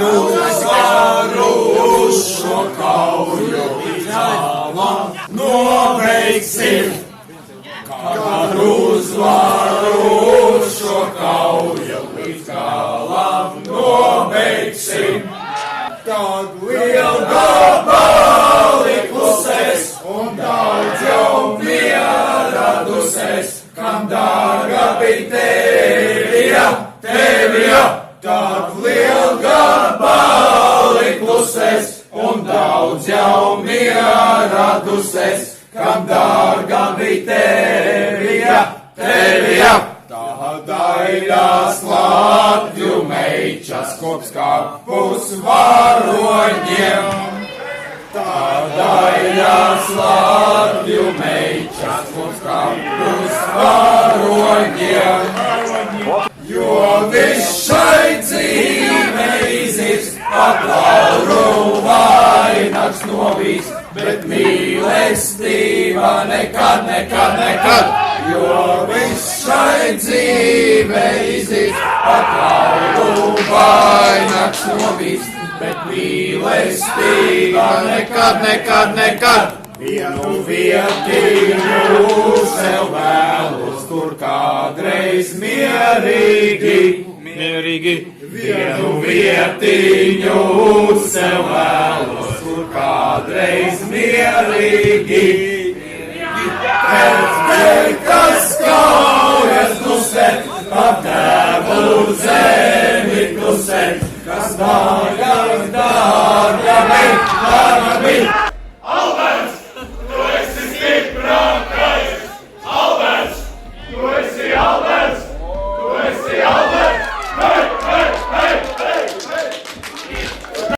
uzvaru uz šo kauju līdz galam nobeigsim. Kad uzvaru uz šo kauju līdz galam nobeigsim. Tad liela gabali klusēs un daudz jau miera dusēs, kam dārga bija tevija. Tad liela gabali klusēs un daudz jau miera dusēs, kam dārga bija tevija. Tādēļās Latviju meičas kops kapus varoņiem. Tādēļās Latviju meičas kops kapus varoņiem. Jo viss šai dzīvē izies, pat lauru vainags novīs, bet mīlestība nekad. Jo viss šai dzīvē izies, pat lauru vainags novīs, bet mīlestība nekad. Vienu vietiņu sev vēlos, tur kādreiz mierīgi. Vienu vietiņu sev vēlos, tur kādreiz mierīgi. Kas kaujas dusēt, ap tēvu zemi klusēt, kas tā